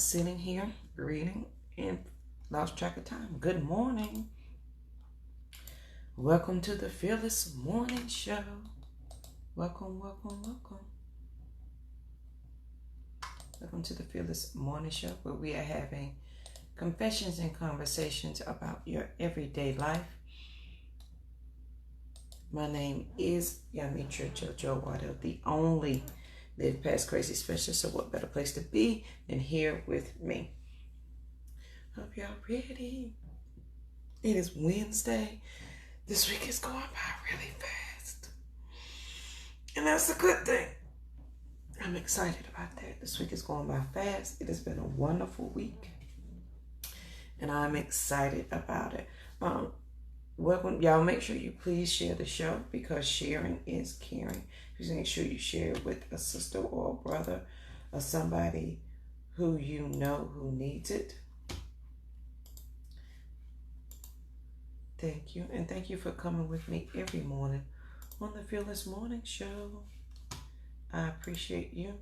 was sitting here reading and lost track of time. Good morning. Welcome to the Fearless Morning Show. Welcome, welcome, welcome. Welcome to the Fearless Morning Show, where we are having confessions and conversations about your everyday life. My name is Yamitra JoJo Waddell, the only Live Past Crazy Specialist. So what better place to be than here with me? Hope y'all ready. It is Wednesday. This week is going by really fast. And that's a good thing. I'm excited about that. This week is going by fast. It has been a wonderful week. And I'm excited about it. Welcome. Y'all make sure you please share the show, because sharing is caring. Just make sure you share it with a sister or a brother or somebody who you know who needs it. Thank you. And thank you for coming with me every morning on the Fearless Morning Show. I appreciate you.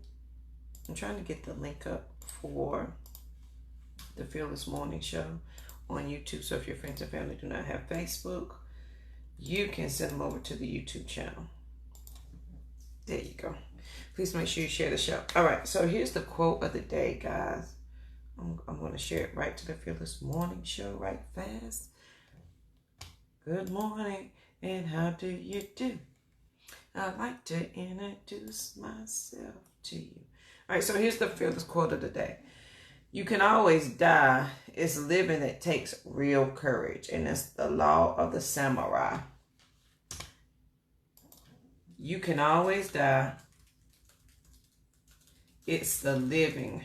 I'm trying to get the link up for the Fearless Morning Show on YouTube. So if your friends and family do not have Facebook, you can send them over to the YouTube channel. There you go. Please make sure you share the show. All right, so here's the quote of the day, guys. I'm going to share it right to the Fearless Morning Show right fast. Good morning, and how do you do? I'd like to introduce myself to you. All right, so here's the Fearless quote of the day. You can always die. It's living that takes real courage. And that's the law of the samurai. You can always die. It's the living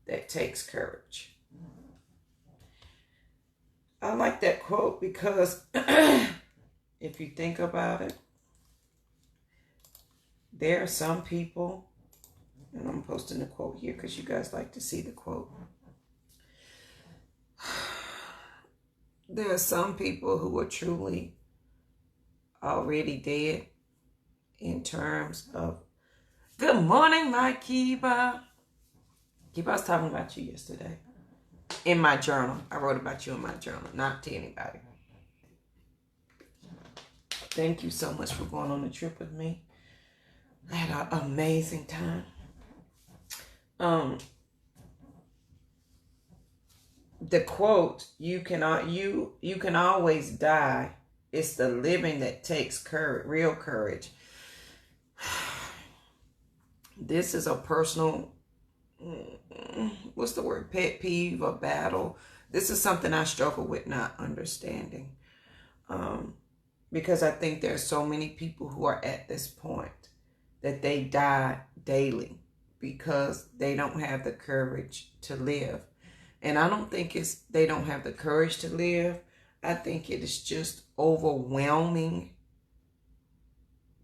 that takes courage. I like that quote because if you think about it, there are some people, and I'm posting the quote here because you guys like to see the quote. There are some people who are truly already dead in terms of, good morning, my Kiba. Kiba, I was talking about you yesterday in my journal. I wrote about you in my journal, not to anybody. Thank you so much for going on the trip with me. I had an amazing time. The quote, you can always die. It's the living that takes courage, real courage. This is a personal, what's the word, pet peeve or battle. This is something I struggle with not understanding. Because I think there are so many people who are at this point that they die daily because they don't have the courage to live. And I don't think it's they don't have the courage to live. I think it is just overwhelming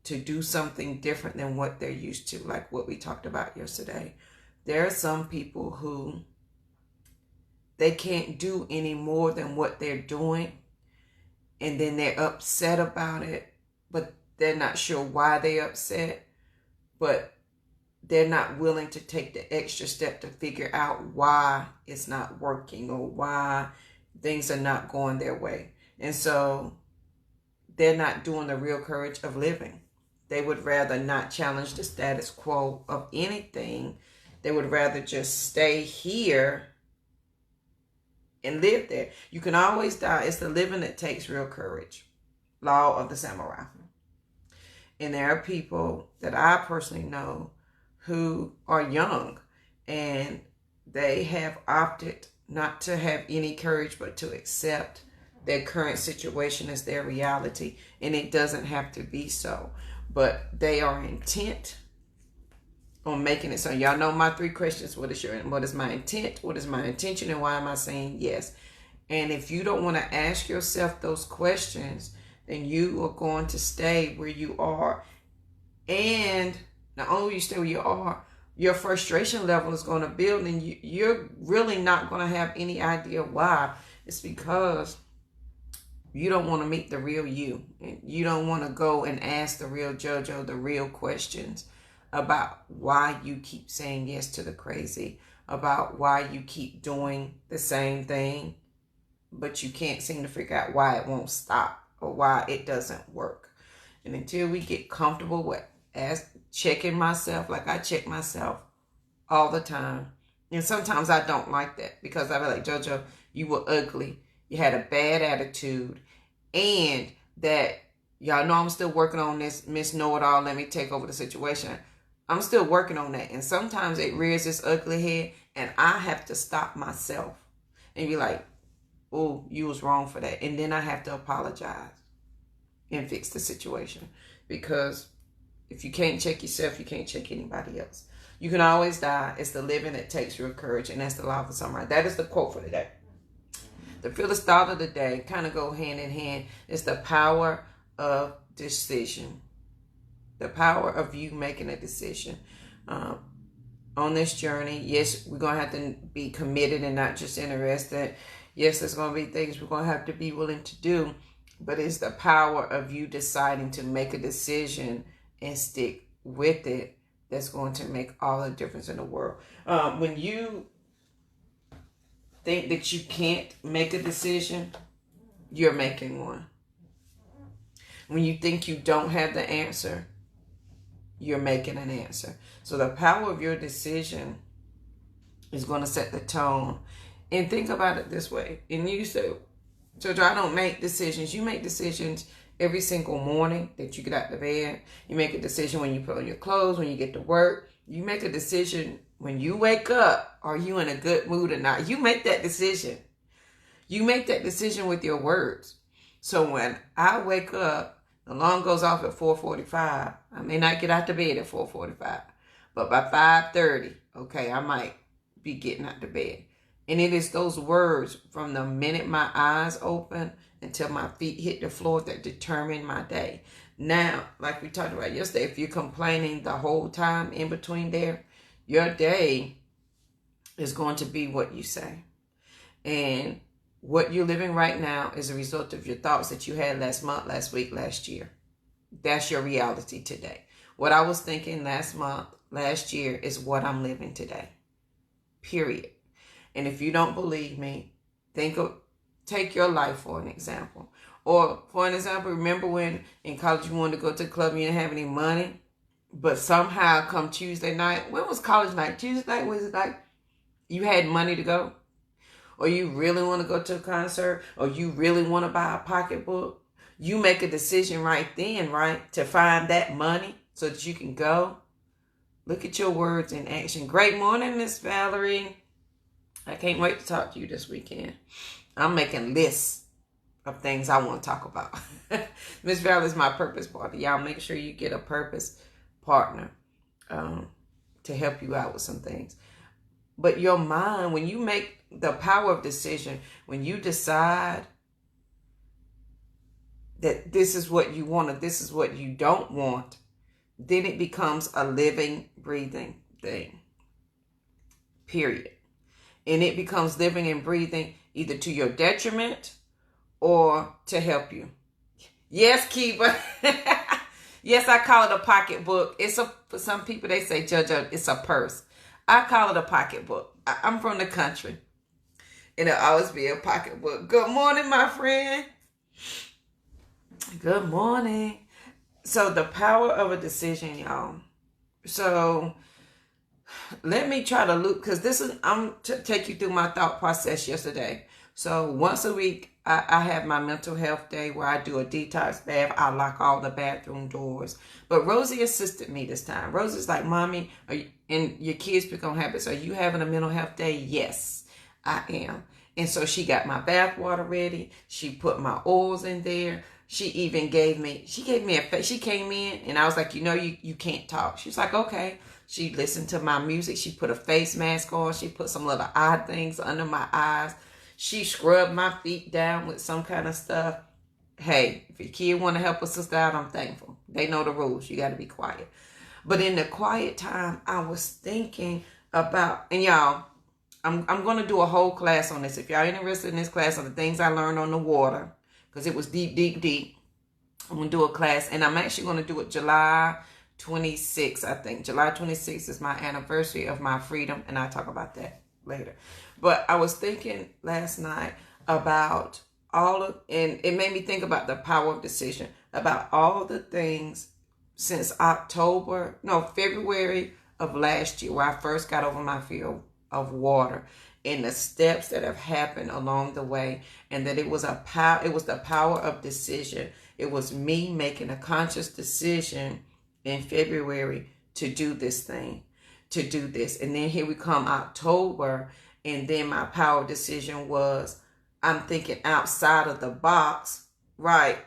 to do something different than what they're used to, like what we talked about yesterday. There are some people who they can't do any more than what they're doing, and then they're upset about it, but they're not sure why they're upset, but they're not willing to take the extra step to figure out why it's not working or why things are not going their way. And so they're not doing the real courage of living. They would rather not challenge the status quo of anything. They would rather just stay here and live there. You can always die. It's the living that takes real courage. Law of the samurai. And there are people that I personally know who are young, and they have opted not to have any courage but to accept their current situation as their reality. And it doesn't have to be so, but they are intent on making it so. Y'all know my 3 questions. What is my intent? What is my intention? And why am I saying yes? And if you don't want to ask yourself those questions, then you are going to stay where you are. And not only will you stay where you are, your frustration level is going to build, and you're really not going to have any idea why. It's because you don't want to meet the real you. You don't want to go and ask the real JoJo the real questions about why you keep saying yes to the crazy, about why you keep doing the same thing, but you can't seem to figure out why it won't stop or why it doesn't work. And until we get comfortable with checking myself, like I check myself all the time. And sometimes I don't like that because I be like, JoJo, you were ugly. You had a bad attitude. And that, y'all know I'm still working on this Miss Know-It-All, let me take over the situation. I'm still working on that. And sometimes it rears its ugly head and I have to stop myself and be like, oh, you was wrong for that. And then I have to apologize and fix the situation. Because if you can't check yourself, you can't check anybody else. You can always die. It's the living that takes your courage. And that's the law of the samurai. That is the quote for today. The fearless thought of the day kind of go hand in hand. It's the power of decision. The power of you making a decision. On this journey, yes, we're going to have to be committed and not just interested. Yes, there's going to be things we're going to have to be willing to do. But it's the power of you deciding to make a decision and stick with it that's going to make all the difference in the world. When you think that you can't make a decision, you're making one. When you think you don't have the answer, you're making an answer. So the power of your decision is going to set the tone. And think about it this way. And you say, so I don't make decisions. You make decisions every single morning that you get out of bed. You make a decision when you put on your clothes, when you get to work. You make a decision when you wake up. Are you in a good mood or not? You make that decision. You make that decision with your words. So when I wake up, the alarm goes off at 4:45. I may not get out of bed at 4:45. But by 5:30, okay, I might be getting out of bed. And it is those words from the minute my eyes open until my feet hit the floor that determine my day. Now, like we talked about yesterday, if you're complaining the whole time in between there, your day is going to be what you say. And what you're living right now is a result of your thoughts that you had last month, last week, last year. That's your reality today. What I was thinking last month, last year is what I'm living today. Period. And if you don't believe me, take your life for an example. Or for an example, remember when in college you wanted to go to the club and you didn't have any money? But somehow come Tuesday night, when was college night? Tuesday night, Wednesday night, you had money to go? Or you really want to go to a concert? Or you really want to buy a pocketbook? You make a decision right then, right? To find that money so that you can go. Look at your words in action. Great morning, Miss Valerie. I can't wait to talk to you this weekend. I'm making lists of things I want to talk about. Miss Valerie is my purpose partner. Y'all make sure you get a purpose partner to help you out with some things. But your mind, when you make the power of decision, when you decide that this is what you want or this is what you don't want, then it becomes a living, breathing thing. Period. And it becomes living and breathing either to your detriment or to help you. Yes, Kiva. Yes, I call it a pocketbook. For some people, they say, JoJo, it's a purse. I call it a pocketbook. I'm from the country. And it'll always be a pocketbook. Good morning, my friend. Good morning. So the power of a decision, y'all. So let me try to loop, because I'm to take you through my thought process yesterday. So once a week, I have my mental health day where I do a detox bath. I lock all the bathroom doors. But Rosie assisted me this time. Rosie's like, Mommy, and your kids pick on habits. Are you having a mental health day? Yes, I am. And so she got my bath water ready. She put my oils in there. She even gave me she came in and I was like, you can't talk. She's like, okay. She listened to my music. She put a face mask on. She put some little odd things under my eyes. She scrubbed my feet down with some kind of stuff. Hey, if your kid want to help a sister out, I'm thankful. They know the rules. You got to be quiet. But in the quiet time, I was thinking about, and y'all, I'm going to do a whole class on this. If y'all interested in this class on the things I learned on the water, because it was deep, deep, deep, I'm going to do a class. And I'm actually going to do it July 26th, I think. July 26th is my anniversary of my freedom, and I'll talk about that later. But I was thinking last night about and it made me think about the power of decision, about all the things since February of last year, where I first got over my fear of water, and the steps that have happened along the way, and that it was the power of decision. It was me making a conscious decision in February to do this thing, to do this. And then here we come October, and then my power decision was, I'm thinking outside of the box, right?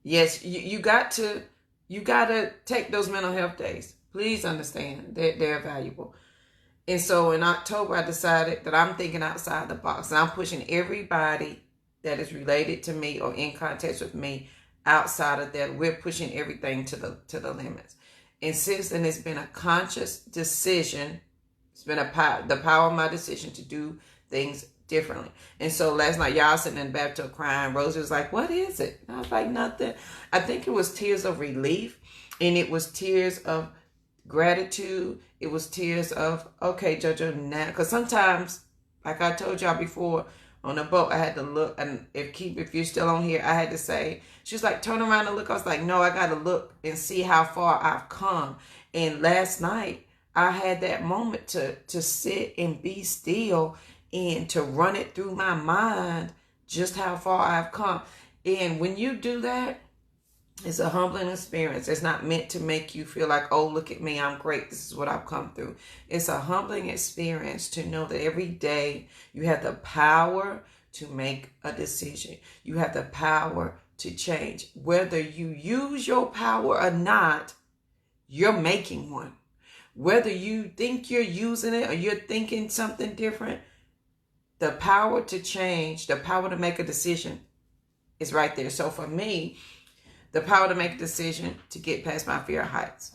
Yes, you got to take those mental health days. Please understand that they're valuable. And so in October, I decided that I'm thinking outside the box, and I'm pushing everybody that is related to me or in contact with me outside of that. We're pushing everything to the limits. And since then, it's been a conscious decision. It's been the power of my decision to do things differently. And so last night, y'all sitting in the bathtub crying. Rosie was like, "What is it?" And I was like, "Nothing." I think it was tears of relief, and it was tears of gratitude. It was tears of, okay, JoJo, now, because sometimes, like I told y'all before, on the boat, I had to look, and if you're still on here, I had to say, she was like, turn around and look. I was like, no, I got to look and see how far I've come. And last night, I had that moment to sit and be still and to run it through my mind, just how far I've come. And when you do that, it's a humbling experience. It's not meant to make you feel like, oh, look at me, I'm great, this is what I've come through. It's a humbling experience to know that every day you have the power to make a decision. You have the power to change. Whether you use your power or not, you're making one. Whether you think you're using it or you're thinking something different, the power to change, the power to make a decision is right there. So for me, the power to make a decision to get past my fear of heights,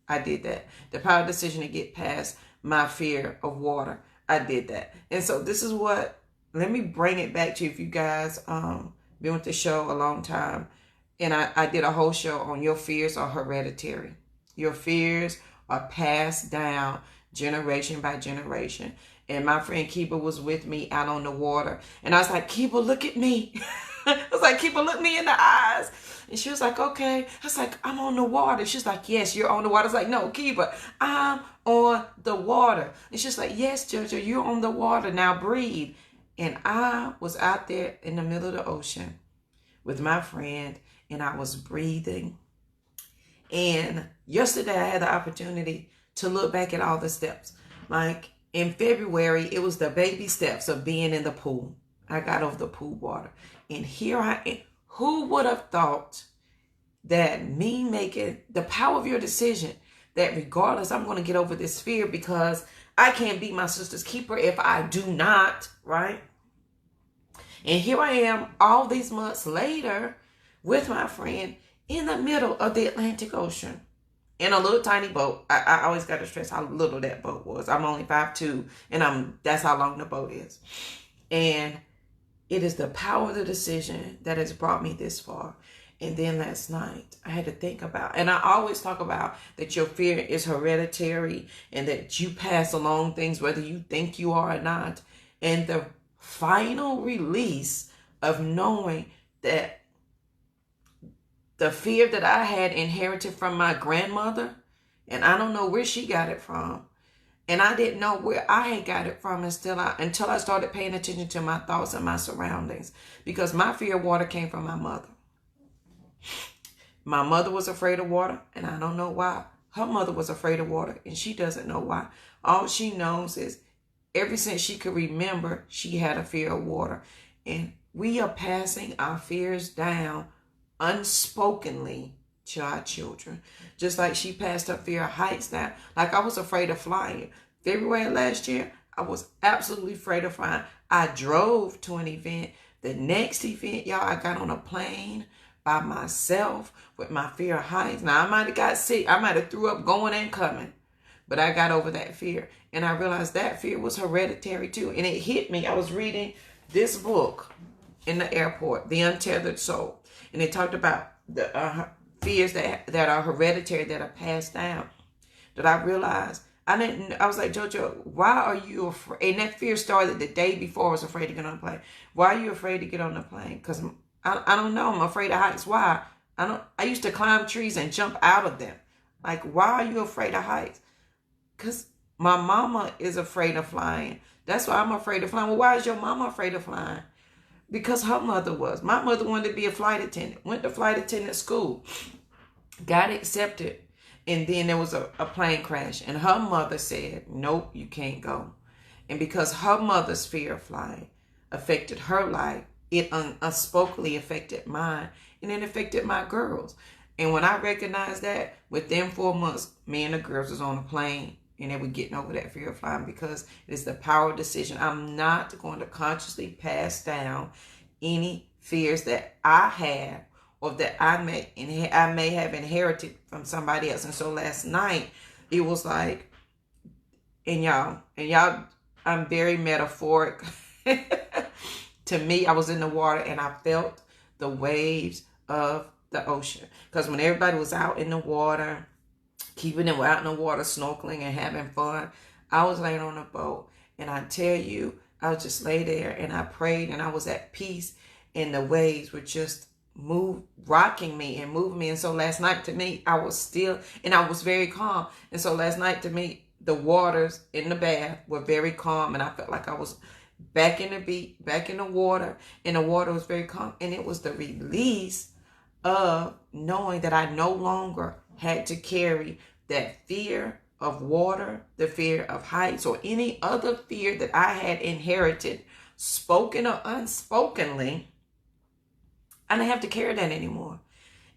I did that. The power of decision to get past my fear of water, I did that. And so this is what, let me bring it back to you. If you guys been with the show a long time, and I did a whole show on your fears are hereditary. Your fears are passed down generation by generation. And my friend Kiba was with me out on the water. And I was like, Kiba, look at me. I was like, Kiba, look me in the eyes. And she was like, okay. I was like, I'm on the water. She's like, yes, you're on the water. I was like, no, Kiba, I'm on the water. And she's like, yes, JoJo, you're on the water. Now breathe. And I was out there in the middle of the ocean with my friend, and I was breathing. And yesterday I had the opportunity to look back at all the steps. Like in February, it was the baby steps of being in the pool. I got over the pool water. And here I am. Who would have thought that me making the power of your decision, that regardless, I'm going to get over this fear because I can't be my sister's keeper if I do not, right? And here I am all these months later with my friend in the middle of the Atlantic Ocean in a little tiny boat. I always got to stress how little that boat was. I'm only 5'2", and that's how long the boat is. And it is the power of the decision that has brought me this far. And then last night, I had to think about, and I always talk about that your fear is hereditary and that you pass along things whether you think you are or not. And the final release of knowing that the fear that I had inherited from my grandmother, and I don't know where she got it from, and I didn't know where I had got it from until I started paying attention to my thoughts and my surroundings. Because my fear of water came from my mother. My mother was afraid of water, and I don't know why. Her mother was afraid of water, and she doesn't know why. All she knows is ever since she could remember, she had a fear of water. And we are passing our fears down unspokenly to our children. Just like she passed her fear of heights down. Like I was afraid of flying. February last year, I was absolutely afraid of flying. I drove to an event. The next event, y'all, I got on a plane by myself with my fear of heights. Now, I might have got sick. I might have threw up going and coming. But I got over that fear. And I realized that fear was hereditary too. And it hit me. I was reading this book in the airport, The Untethered Soul. And it talked about fears that are hereditary, that are passed down, that I realized I was like, JoJo, why are you afraid? And that fear started the day before I was afraid to get on the plane. Why are you afraid to get on the plane? Because I don't know. I'm afraid of heights. Why? I used to climb trees and jump out of them. Like, why are you afraid of heights? Because my mama is afraid of flying. That's why I'm afraid of flying. Well, why is your mama afraid of flying? Because her mother was. My mother wanted to be a flight attendant. Went to flight attendant school. Got accepted. And then there was a plane crash. And her mother said, nope, you can't go. And because her mother's fear of flying affected her life, it unspokenly affected mine. And it affected my girls. And when I recognized that, within 4 months, me and the girls was on a plane. And they were getting over that fear of flying, because it is the power of decision. I'm not going to consciously pass down any fears that I have, or that I may have inherited from somebody else. And so last night, it was like, and y'all, I'm very metaphoric. To me, I was in the water and I felt the waves of the ocean. Because when everybody was out in the water, keeping them out in the water, snorkeling and having fun, I was laying on a boat. And I tell you, I was just lay there and I prayed and I was at peace. And the waves were just rocking me and moving me. And so last night to me, I was still, and I was very calm. And so last night to me, the waters in the bath were very calm. And I felt like I was back in the water. And the water was very calm. And it was the release of knowing that I no longer had to carry that fear of water, the fear of heights, or any other fear that I had inherited, spoken or unspokenly. I didn't have to carry that anymore.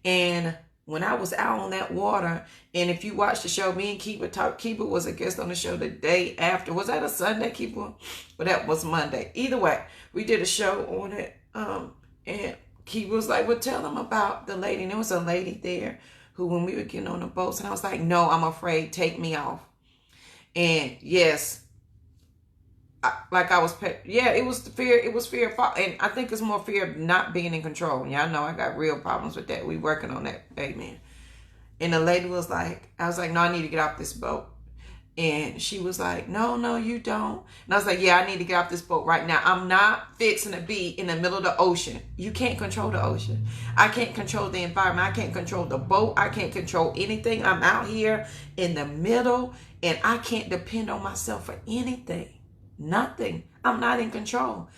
And when I was out on that water, and if you watch the show, me and Keeper talk. Keeper was a guest on the show the day after. Was that a Sunday, Keeper? Well, that was Monday. Either way, we did a show on it. And Keeper was like, well, tell them about the lady. And there was a lady there who, when we were getting on the boats, and I was like, no, I'm afraid. Take me off. And yes, it was the fear. It was fear of, and I think it's more fear of not being in control. Y'all know I got real problems with that. We working on that. Amen. And the lady was like, I was like, no, I need to get off this boat. And she was like, no, you don't. And I was like, yeah, I need to get off this boat right now. I'm not fixing to be in the middle of the ocean. You can't control the ocean. I can't control the environment. I can't control the boat. I can't control anything. I'm out here in the middle, and I can't depend on myself for anything. Nothing. I'm not in control.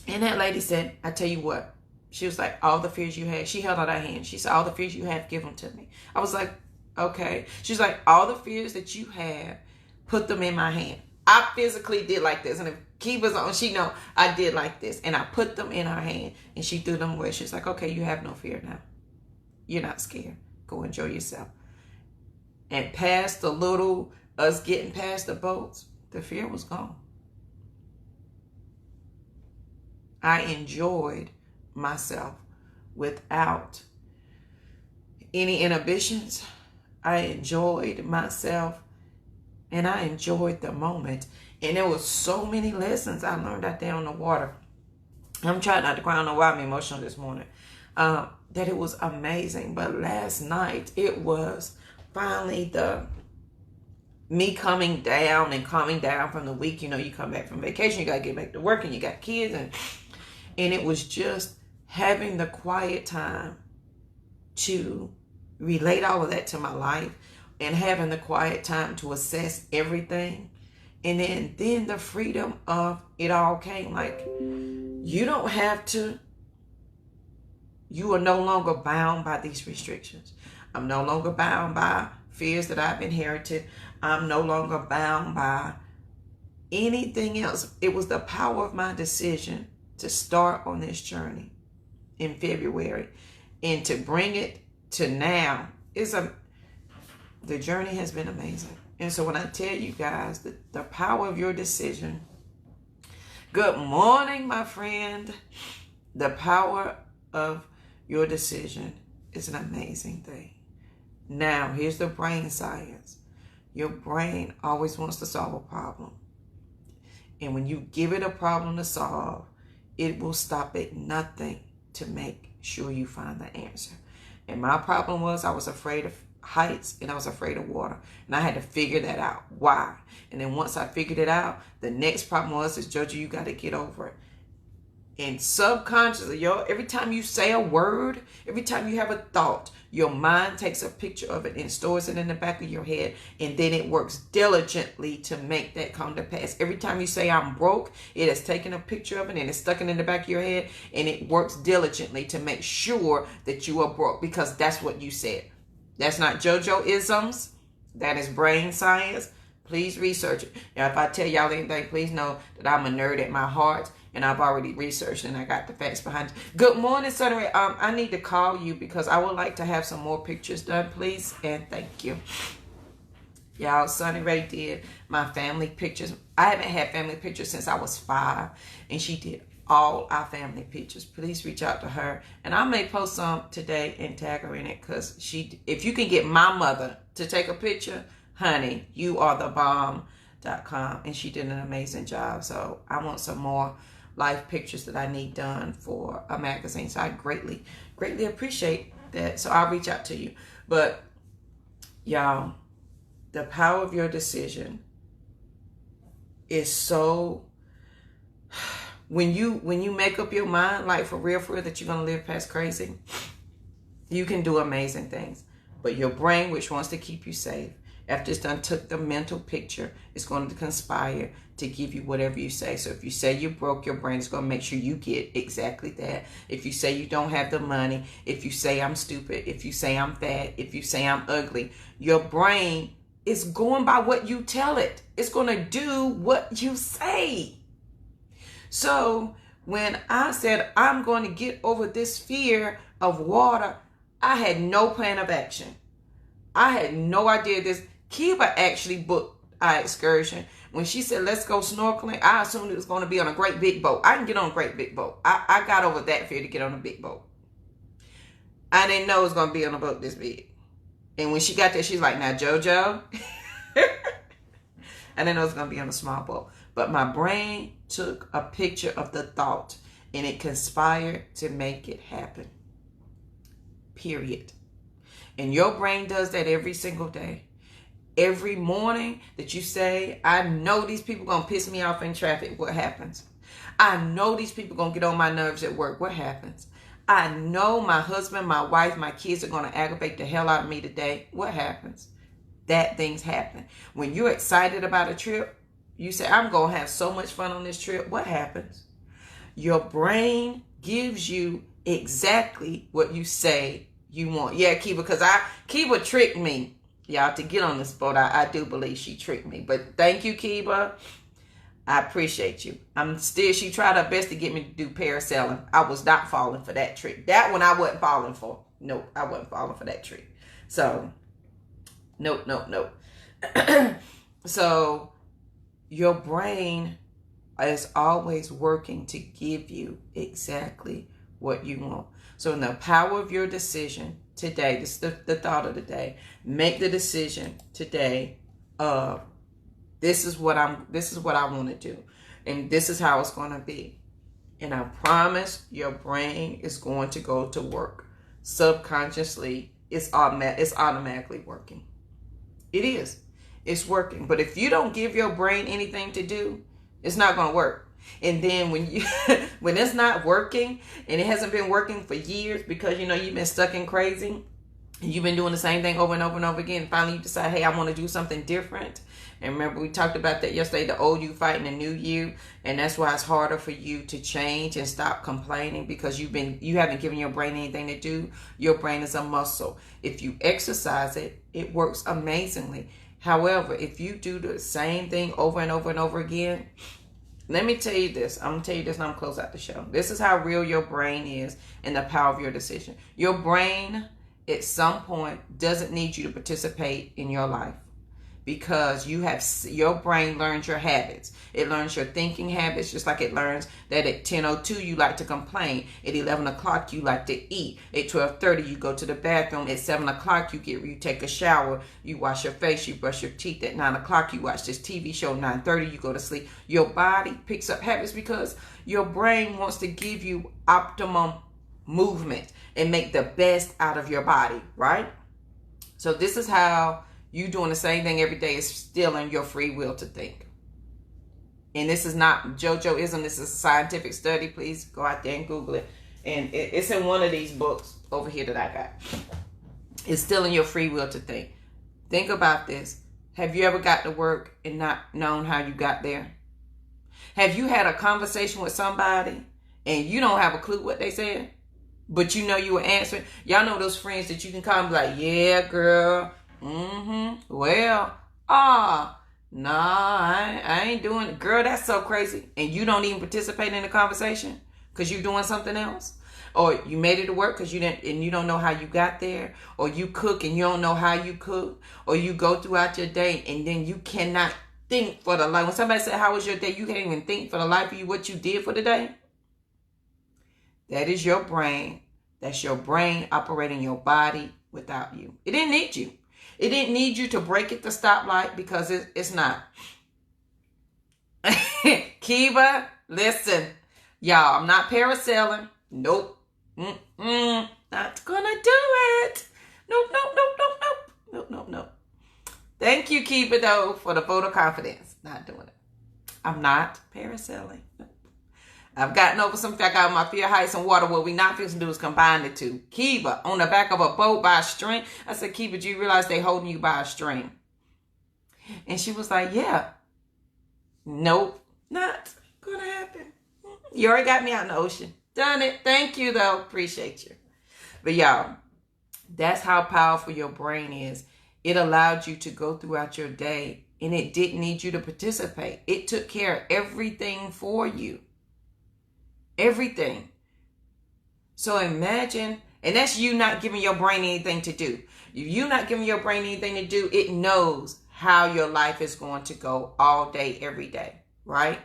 And that lady said, I tell you what. She was like, all the fears you had. She held out her hand. She said, all the fears you have, give them to me. I was like, okay. She's like, all the fears that you have, put them in my hand. I physically did like this. And if Kiva's on, she know I did like this. And I put them in her hand. And she threw them away. She's like, okay, you have no fear now. You're not scared. Go enjoy yourself. And past the little, us getting past the boats, the fear was gone. I enjoyed myself without any inhibitions. I enjoyed myself, and I enjoyed the moment. And there was so many lessons I learned out there on the water. I'm trying not to cry. I don't know why I'm emotional this morning. That it was amazing. But last night, it was finally me coming down and calming down from the week. You know, you come back from vacation, you got to get back to work, and you got kids. And it was just having the quiet time to relate all of that to my life, and having the quiet time to assess everything. And then the freedom of it all came. Like, you don't have to, you are no longer bound by these restrictions. I'm no longer bound by fears that I've inherited. I'm no longer bound by anything else. It was the power of my decision to start on this journey in February, and to bring it to now. The journey has been amazing. And so when I tell you guys the power of your decision, good morning, my friend. The power of your decision is an amazing thing. Now, here's the brain science. Your brain always wants to solve a problem. And when you give it a problem to solve, it will stop at nothing to make sure you find the answer. And my problem was I was afraid of heights and I was afraid of water. And I had to figure that out. Why? And then once I figured it out, the next problem was, Jojo, you got to get over it. And subconsciously, every time you say a word, every time you have a thought, your mind takes a picture of it and stores it in the back of your head. And then it works diligently to make that come to pass. Every time you say I'm broke, it has taken a picture of it and it's stuck it in the back of your head. And it works diligently to make sure that you are broke, because that's what you said. That's not JoJo-isms. That is brain science. Please research it. Now, if I tell y'all anything, please know that I'm a nerd at my heart. And I've already researched and I got the facts behind it. Good morning, Sunny Ray. I need to call you because I would like to have some more pictures done, please. And thank you. Y'all, Sunny Ray did my family pictures. I haven't had family pictures since I was 5. And she did all our family pictures. Please reach out to her. And I may post some today and tag her in it, because if you can get my mother to take a picture, honey, you are the bomb.com. And she did an amazing job. So I want some more life pictures that I need done for a magazine. So I greatly appreciate that. So I'll reach out to you. But y'all, the power of your decision is so, when you make up your mind, like for real, that you're going to live past crazy, you can do amazing things. But your brain, which wants to keep you safe, after it's done took the mental picture, it's going to conspire to give you whatever you say. So if you say you broke, your brain is going to make sure you get exactly that. If you say you don't have the money, if you say I'm stupid, if you say I'm fat, if you say I'm ugly, your brain is going by what you tell it. It's going to do what you say. So when I said I'm going to get over this fear of water, I had no plan of action. I had no idea this. Kiba actually booked our excursion. When she said, let's go snorkeling, I assumed it was going to be on a great big boat. I can get on a great big boat. I got over that fear to get on a big boat. I didn't know it was going to be on a boat this big. And when she got there, she's like, now, JoJo. I didn't know it was going to be on a small boat. But my brain took a picture of the thought, and it conspired to make it happen. Period. And your brain does that every single day. Every morning that you say, I know these people going to piss me off in traffic, what happens? I know these people going to get on my nerves at work, what happens? I know my husband, my wife, my kids are going to aggravate the hell out of me today, what happens? That things happen. When you're excited about a trip, you say, I'm going to have so much fun on this trip, what happens? Your brain gives you exactly what you say you want. Yeah, Kiba, because Kiba tricked me, y'all, to get on this boat. I do believe she tricked me. But thank you, Kiba. I appreciate you. She tried her best to get me to do parasailing. I was not falling for that trick. That one I wasn't falling for. Nope, I wasn't falling for that trick. So, nope. So, your brain is always working to give you exactly what you want. So in the power of your decision today, this is the thought of the day. Make the decision today of this is what I want to do, and this is how it's going to be. And I promise your brain is going to go to work. Subconsciously, it's automatically working. It is. It's working. But if you don't give your brain anything to do, it's not going to work. And then when it's not working, and it hasn't been working for years because you've been stuck in crazy, and you've been doing the same thing over and over and over again, and finally you decide, hey, I want to do something different. And remember, we talked about that yesterday, the old you fighting the new you. And that's why it's harder for you to change and stop complaining, because you haven't given your brain anything to do. Your brain is a muscle. If you exercise it, it works amazingly. However, if you do the same thing over and over and over again, let me tell you this. I'm going to tell you this and I'm going to close out the show. This is how real your brain is and the power of your decision. Your brain, at some point, doesn't need you to participate in your life, because your brain learns your habits. It learns your thinking habits, just like it learns that at 10:02 you like to complain. At 11 o'clock you like to eat. At 12:30 you go to the bathroom. At 7 o'clock you take a shower. You wash your face. You brush your teeth. At 9 o'clock you watch this TV show. 9:30 you go to sleep. Your body picks up habits because your brain wants to give you optimum movement and make the best out of your body, right? So this is how you doing the same thing every day is stealing your free will to think. And this is not JoJoism. This is a scientific study. Please go out there and Google it. And it's in one of these books over here that I got. It's stealing your free will to think. Think about this. Have you ever got to work and not known how you got there? Have you had a conversation with somebody and you don't have a clue what they said, but you know you were answering? Y'all know those friends that you can call and be like, yeah, girl. Well, nah, I ain't doing it. Girl, that's so crazy. And you don't even participate in the conversation because you're doing something else. Or you made it to work because you didn't, and you don't know how you got there. Or you cook and you don't know how you cook. Or you go throughout your day and then you cannot think for the life. When somebody said, how was your day? You can't even think for the life of you what you did for the day. That is your brain. That's your brain operating your body without you. It didn't need you. It didn't need you to break at the stoplight because it's not. Kiva, listen. Y'all, I'm not parasailing. Nope. Not gonna do it. Nope. Thank you, Kiva, though, for the vote of confidence. Not doing it. I'm not parasailing. Nope. I've gotten over some fact out of my fear heights and water. What we not fixing to do is combine the two. Kiva, on the back of a boat by a string. I said, Kiva, do you realize they holding you by a string? And she was like, yeah. Nope. Not gonna happen. You already got me out in the ocean. Done it. Thank you, though. Appreciate you. But y'all, that's how powerful your brain is. It allowed you to go throughout your day and it didn't need you to participate. It took care of everything for you. Everything. So imagine, and that's you not giving your brain anything to do. If you're not giving your brain anything to do, it knows how your life is going to go all day, every day, right?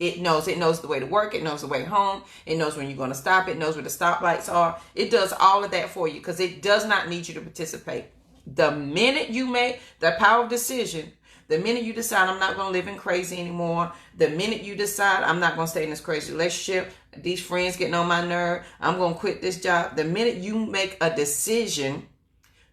It knows the way to work. It knows the way home. It knows when you're going to stop. It knows where the stoplights are. It does all of that for you because it does not need you to participate. The minute you make the power of decision, the minute you decide I'm not going to live in crazy anymore, the minute you decide I'm not going to stay in this crazy relationship, these friends getting on my nerve, I'm going to quit this job. The minute you make a decision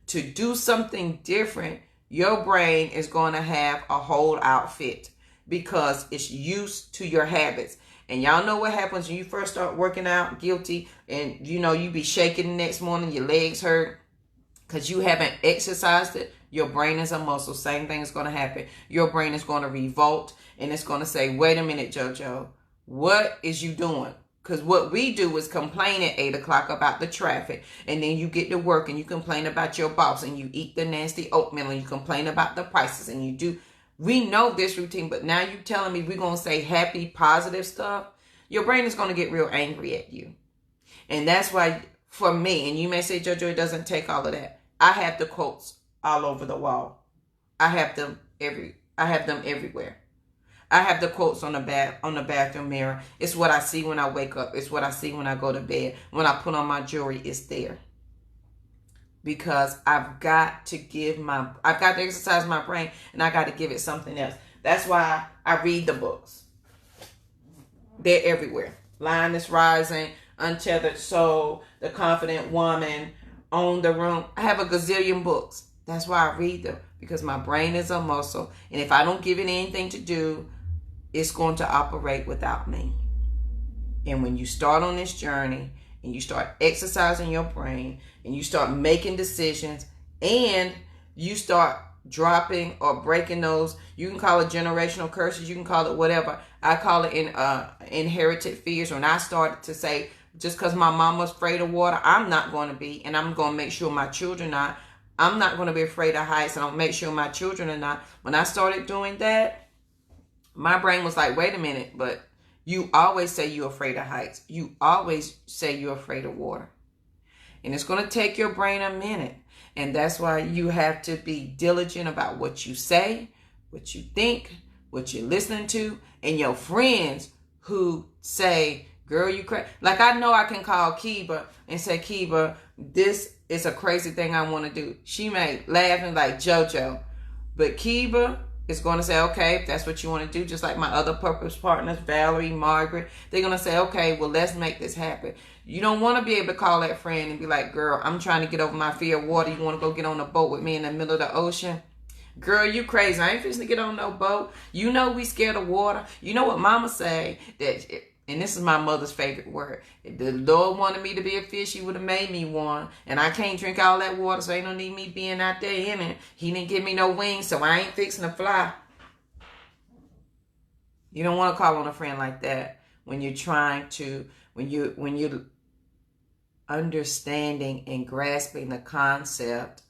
to do something different, your brain is going to have a whole outfit because it's used to your habits. And y'all know what happens when you first start working out guilty and you be shaking the next morning, your legs hurt because you haven't exercised it. Your brain is a muscle. Same thing is going to happen. Your brain is going to revolt and it's going to say, wait a minute, JoJo, what is you doing? Because what we do is complain at 8 o'clock about the traffic. And then you get to work and you complain about your boss and you eat the nasty oatmeal and you complain about the prices and you do. We know this routine, but now you telling me we're going to say happy, positive stuff. Your brain is going to get real angry at you. And that's why for me, and you may say, JoJo, it doesn't take all of that. I have the quotes all over the wall. I have them everywhere. I have the quotes on the bathroom mirror. It's what I see when I wake up. It's what I see when I go to bed. When I put on my jewelry, it's there. Because I've got to exercise my brain and I got to give it something else. That's why I read the books. They're everywhere. Lioness Rising, Untethered Soul, The Confident Woman, Own the Room. I have a gazillion books. That's why I read them, because my brain is a muscle. And if I don't give it anything to do, it's going to operate without me. And when you start on this journey and you start exercising your brain and you start making decisions and you start dropping or breaking those, you can call it generational curses, you can call it whatever. I call it inherited fears. When I started to say, just because my mom was afraid of water, I'm not going to be, and I'm going to make sure my children are. I'm not going to be afraid of heights, and I'll make sure my children are not. When I started doing that, my brain was like, wait a minute, but you always say you're afraid of heights. You always say you're afraid of water. And it's going to take your brain a minute. And that's why you have to be diligent about what you say, what you think, what you're listening to, and your friends who say, girl, you crazy. Like, I know I can call Kiva and say, Kiva, this is a crazy thing I want to do. She may laugh and like, JoJo. But Kiva is going to say, okay, if that's what you want to do, just like my other purpose partners, Valerie, Margaret, they're going to say, okay, well, let's make this happen. You don't want to be able to call that friend and be like, girl, I'm trying to get over my fear of water. You want to go get on a boat with me in the middle of the ocean? Girl, you crazy. I ain't fixing to get on no boat. You know we scared of water. You know what mama say, that, and this is my mother's favorite word, if the Lord wanted me to be a fish, he would have made me one. And I can't drink all that water, so ain't no need me being out there in it. He didn't give me no wings, so I ain't fixing to fly. You don't want to call on a friend like that when you're trying to, when you're understanding and grasping the concept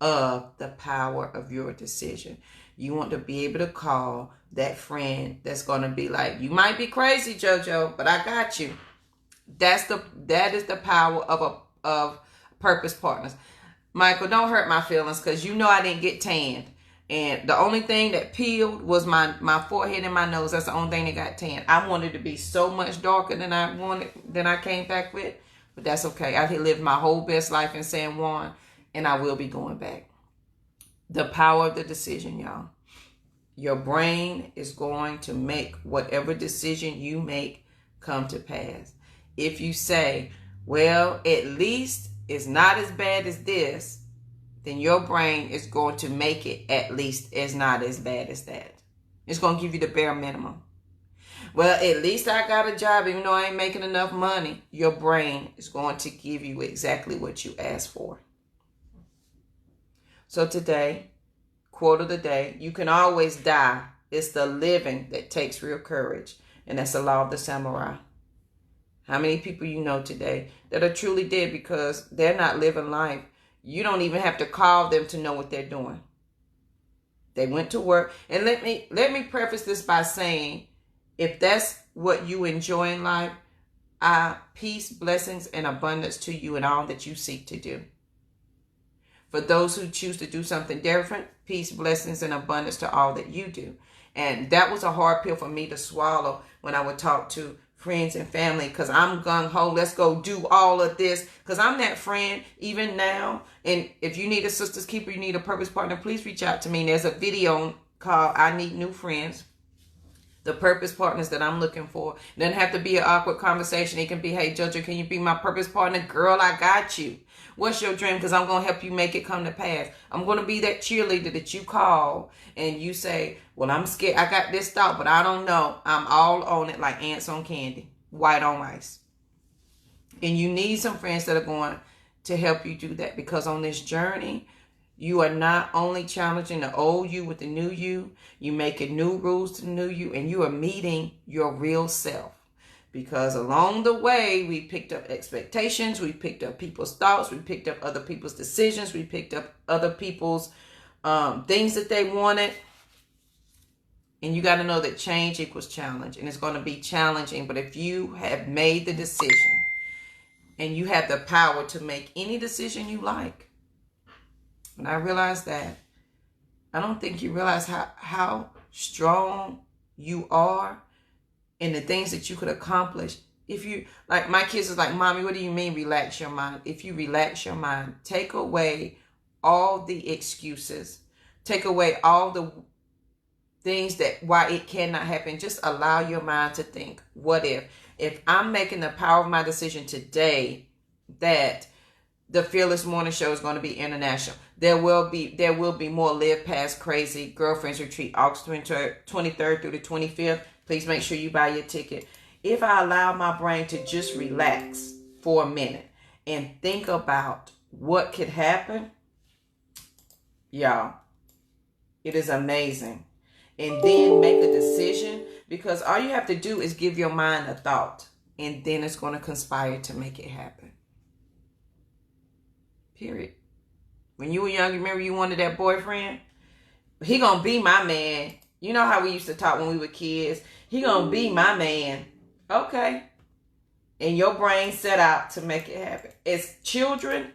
of the power of your decision. You want to be able to call that friend that's going to be like, you might be crazy, JoJo, but I got you. That is the power of purpose partners. Michael, don't hurt my feelings, because you know I didn't get tanned. And the only thing that peeled was my forehead and my nose. That's the only thing that got tanned. I wanted to be so much darker than I came back with. But that's okay. I lived my whole best life in San Juan, and I will be going back. The power of the decision, y'all. Your brain is going to make whatever decision you make come to pass. If you say, well, at least it's not as bad as this, then your brain is going to make it at least it's not as bad as that. It's going to give you the bare minimum. Well, at least I got a job, even though I ain't making enough money. Your brain is going to give you exactly what you asked for. So today, quote of the day, you can always die. It's the living that takes real courage. And that's the law of the samurai. How many people you know today that are truly dead because they're not living life? You don't even have to call them to know what they're doing. They went to work. And let me preface this by saying, if that's what you enjoy in life, peace, blessings, and abundance to you in all that you seek to do. For those who choose to do something different, peace, blessings, and abundance to all that you do. And that was a hard pill for me to swallow when I would talk to friends and family, because I'm gung-ho, let's go do all of this, because I'm that friend even now. And if you need a sister's keeper, you need a purpose partner, please reach out to me. And there's a video called I Need New Friends. The purpose partners that I'm looking for. It doesn't have to be an awkward conversation. It can be, hey, JoJo, can you be my purpose partner? Girl, I got you. What's your dream? Because I'm going to help you make it come to pass. I'm going to be that cheerleader that you call and you say, well, I'm scared. I got this thought, but I don't know. I'm all on it like ants on candy, white on rice. And you need some friends that are going to help you do that, because on this journey, you are not only challenging the old you with the new you, you're making new rules to the new you, and you are meeting your real self. Because along the way, we picked up expectations, we picked up people's thoughts, we picked up other people's decisions, we picked up other people's things that they wanted. And you got to know that change equals challenge, and it's going to be challenging. But if you have made the decision and you have the power to make any decision you like, when I realized that, I don't think you realize how strong you are and the things that you could accomplish. If you, like my kids is like, Mommy, what do you mean relax your mind? If you relax your mind, take away all the excuses, take away all the things that why it cannot happen. Just allow your mind to think, what if I'm making the power of my decision today that the Fearless Morning Show is going to be international. There will be more Live Past Crazy Girlfriends Retreat, August 23rd through the 25th. Please make sure you buy your ticket. If I allow my brain to just relax for a minute and think about what could happen, y'all, it is amazing. And then make a decision, because all you have to do is give your mind a thought, and then it's going to conspire to make it happen. Period. When you were young, remember you wanted that boyfriend? He gonna be my man. You know how we used to talk when we were kids? He gonna be my man. Okay. And your brain set out to make it happen. As children,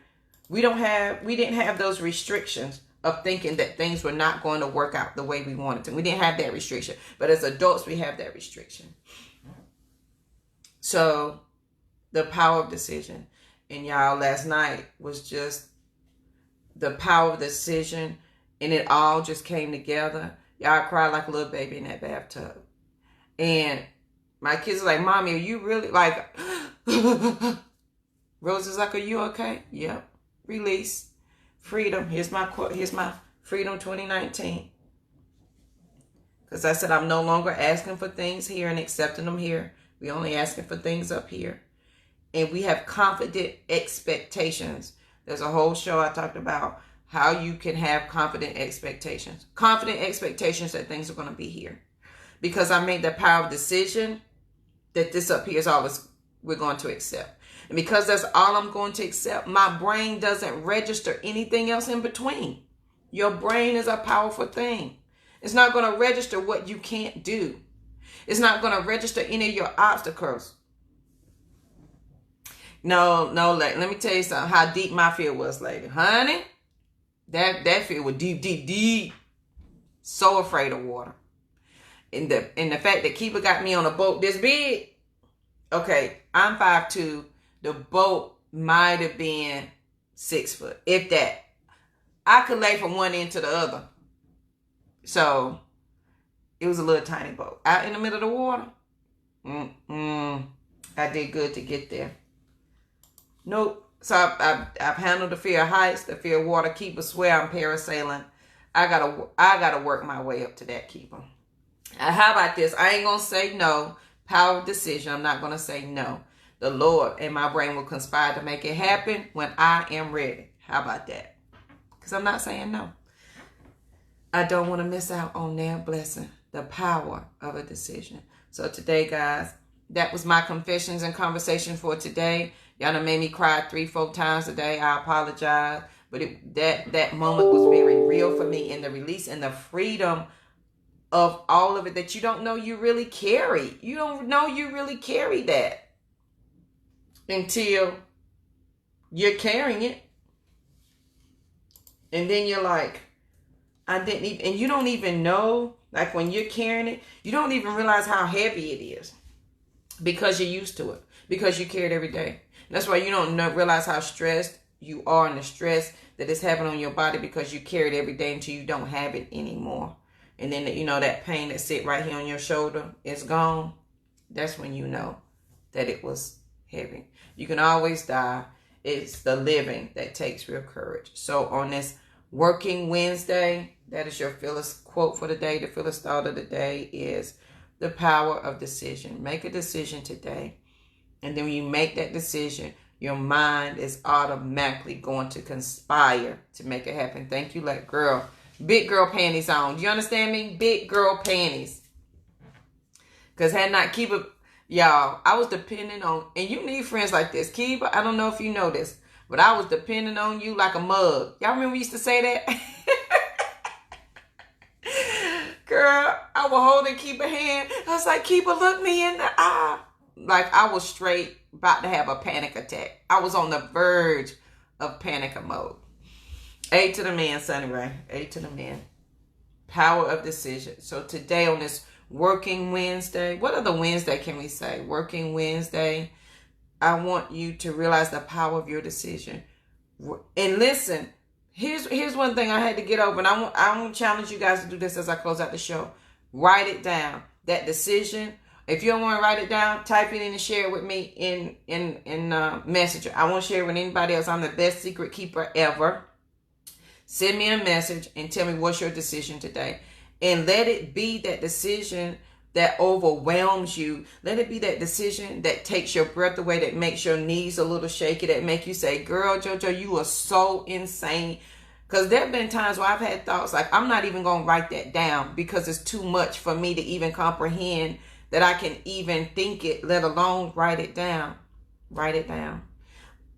we didn't have those restrictions of thinking that things were not going to work out the way we wanted to. We didn't have that restriction. But as adults, we have that restriction. So, the power of decision. And y'all, last night was just the power of decision, and it all just came together. Y'all cried like a little baby in that bathtub. And my kids are like, Mommy, are you really like... Rose is like, are you okay? Yep. Release. Freedom. Here's my quote. Here's my Freedom 2019. Because I said I'm no longer asking for things here and accepting them here. We only asking for things up here. And we have confident expectations. There's a whole show I talked about how you can have confident expectations. Confident expectations that things are going to be here. Because I made the power of decision that this up here is all we're going to accept. And because that's all I'm going to accept, my brain doesn't register anything else in between. Your brain is a powerful thing. It's not going to register what you can't do. It's not going to register any of your obstacles. No, let me tell you something, how deep my fear was, lady. Honey, that fear was deep. So afraid of water. And the fact that Keeper got me on a boat this big. Okay, I'm 5'2". The boat might have been 6 foot, if that. I could lay from one end to the other. So, it was a little tiny boat. Out in the middle of the water. I did good to get there. Nope. So, I've handled the fear of heights, the fear of water. Keeper swear I'm parasailing. I gotta work my way up to that, Keeper. How about this? I ain't gonna say no. Power of decision. I'm not gonna say no. The Lord and my brain will conspire to make it happen when I am ready. How about that? Because I'm not saying no. I don't want to miss out on their blessing. The power of a decision. So today, guys, that was my confessions and conversations for today. Y'all done made me cry 3-4 times a day. I apologize. But that moment was very real for me, in the release and the freedom of all of it that you don't know you really carry. You don't know you really carry that until you're carrying it. And then you're like, I didn't even, and you don't even know, like when you're carrying it, you don't even realize how heavy it is because you're used to it, because you carry it every day. And that's why you don't realize how stressed you are and the stress that is happening on your body, because you carry it every day until you don't have it anymore. And then, you know, that pain that sit right here on your shoulder is gone. That's when you know that it was heavy. You can always die. It's the living that takes real courage. So on this Working Wednesday, that is your Phyllis quote for the day. The Phyllis thought of the day is the power of decision. Make a decision today. And then when you make that decision, your mind is automatically going to conspire to make it happen. Thank you, like girl. Big girl panties on. Do you understand me? Big girl panties. Because had not Kiba, y'all, I was depending on, and you need friends like this. Kiba, I don't know if you know this, but I was depending on you like a mug. Y'all remember we used to say that? Girl, I was holding Kiba's hand. I was like, Kiba, look me in the eye. Like I was straight about to have a panic attack. I was on the verge of panic mode. A to the man, Sunny Ray. A to the man. Power of decision. So today on this Working Wednesday, what other Wednesday can we say? Working Wednesday. I want you to realize the power of your decision. And listen, here's one thing I had to get over. And I want to challenge you guys to do this as I close out the show. Write it down. That decision. If you don't want to write it down, type it in and share it with me in Messenger. I won't share it with anybody else. I'm the best secret keeper ever. Send me a message and tell me what's your decision today. And let it be that decision that overwhelms you. Let it be that decision that takes your breath away, that makes your knees a little shaky, that make you say, girl, JoJo, you are so insane. Because there have been times where I've had thoughts like, I'm not even going to write that down because it's too much for me to even comprehend that I can even think it, let alone write it down. Write it down.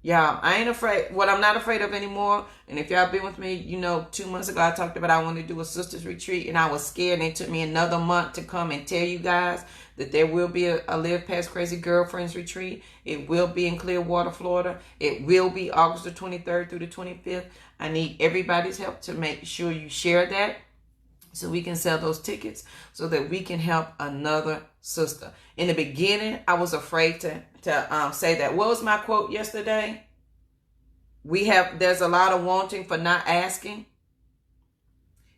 Y'all, I ain't afraid. What I'm not afraid of anymore, and if y'all been with me, you know, 2 months ago I talked about I wanted to do a sisters retreat, and I was scared, and it took me another month to come and tell you guys that there will be a Live Past Crazy Girlfriends retreat. It will be in Clearwater, Florida. It will be August the 23rd through the 25th. I need everybody's help to make sure you share that so we can sell those tickets so that we can help another sister. In the beginning, I was afraid to say that. What was my quote yesterday? There's a lot of wanting for not asking.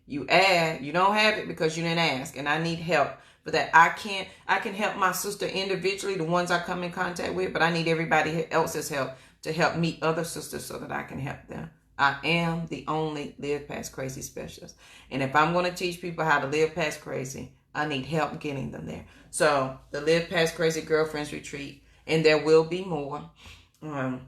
You add, you don't have it because you didn't ask, and I need help for that. I can help my sister individually, the ones I come in contact with, but I need everybody else's help to help meet other sisters so that I can help them. I am the only Live Past Crazy specialist. And if I'm going to teach people how to live past crazy, I need help getting them there. So the Live Past Crazy Girlfriends Retreat, and there will be more. And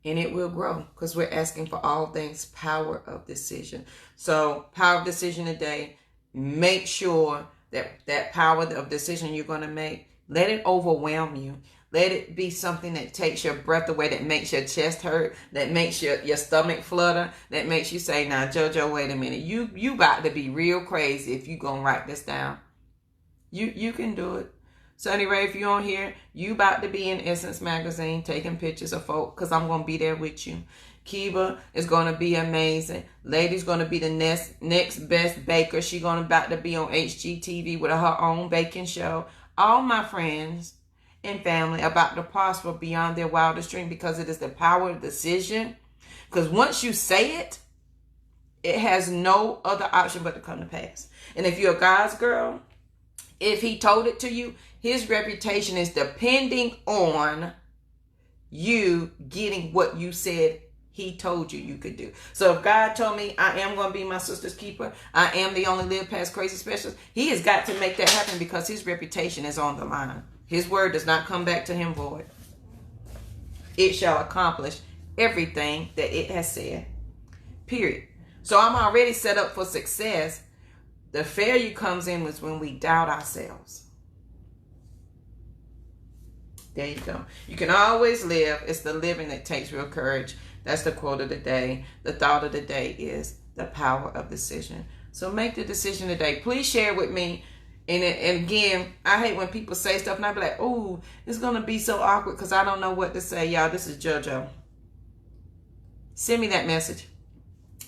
it will grow because we're asking for all things power of decision. So power of decision today, make sure that power of decision you're going to make, let it overwhelm you. Let it be something that takes your breath away, that makes your chest hurt, that makes your stomach flutter, that makes you say, now, JoJo, wait a minute. You about to be real crazy if you going to write this down. You can do it. Sunny Ray, if you're on here, you about to be in Essence Magazine taking pictures of folk because I'm going to be there with you. Kiva is going to be amazing. Lady's going to be the next best baker. She's about to be on HGTV with her own baking show. All my friends and family about to prosper beyond their wildest dream because it is the power of decision. Because once you say it, it has no other option but to come to pass. And if you're a God's girl, if he told it to you, his reputation is depending on you getting what you said he told you could do. So if God told me I am going to be my sister's keeper, I am the only Live Past Crazy specialist, he has got to make that happen because his reputation is on the line. His word does not come back to him void. It shall accomplish everything that it has said. Period. So I'm already set up for success. The failure comes in was when we doubt ourselves. There you go. You can always live. It's the living that takes real courage. That's the quote of the day. The thought of the day is the power of decision. So make the decision today. Please share with me. And again, I hate when people say stuff and I be like, oh, it's going to be so awkward because I don't know what to say. Y'all, this is JoJo. Send me that message.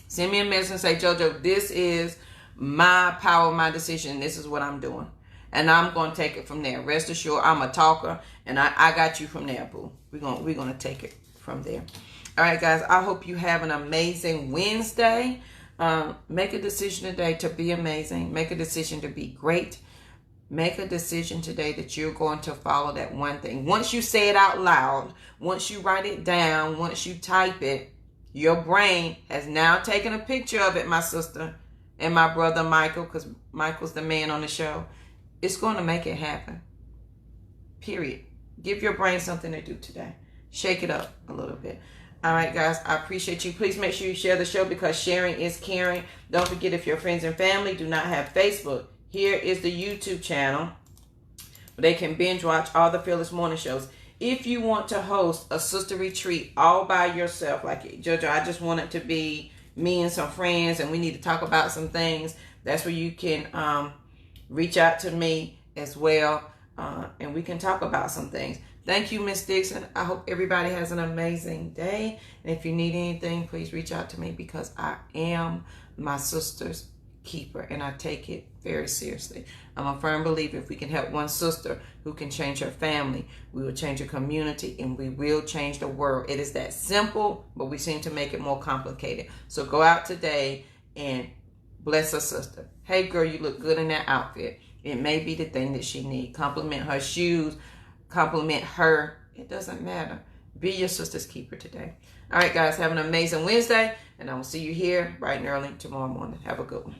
Send me a message and say, JoJo, this is my power, my decision. This is what I'm doing. And I'm going to take it from there. Rest assured, I'm a talker. And I got you from there, boo. We're going to take it from there. All right, guys. I hope you have an amazing Wednesday. Make a decision today to be amazing. Make a decision to be great. Make a decision today that you're going to follow that one thing. Once you say it out loud, once you write it down, once you type it, your brain has now taken a picture of it, my sister and my brother Michael, because Michael's the man on the show. It's going to make it happen. Period. Give your brain something to do today. Shake it up a little bit. All right, guys, I appreciate you. Please make sure you share the show because sharing is caring. Don't forget, if your friends and family do not have Facebook, here is the YouTube channel where they can binge watch all the Fearless Morning shows. If you want to host a sister retreat all by yourself, like JoJo, I just want it to be me and some friends and we need to talk about some things, that's where you can reach out to me as well, and we can talk about some things. Thank you, Miss Dixon. I hope everybody has an amazing day. And if you need anything, please reach out to me because I am my sister's keeper and I take it very seriously. I'm a firm believer if we can help one sister who can change her family, we will change a community and we will change the world. It is that simple, but we seem to make it more complicated. So go out today and bless a sister. Hey, girl, you look good in that outfit. It may be the thing that she needs. Compliment her shoes. Compliment her. It doesn't matter. Be your sister's keeper today. All right, guys, have an amazing Wednesday, and I will see you here bright and early tomorrow morning. Have a good one.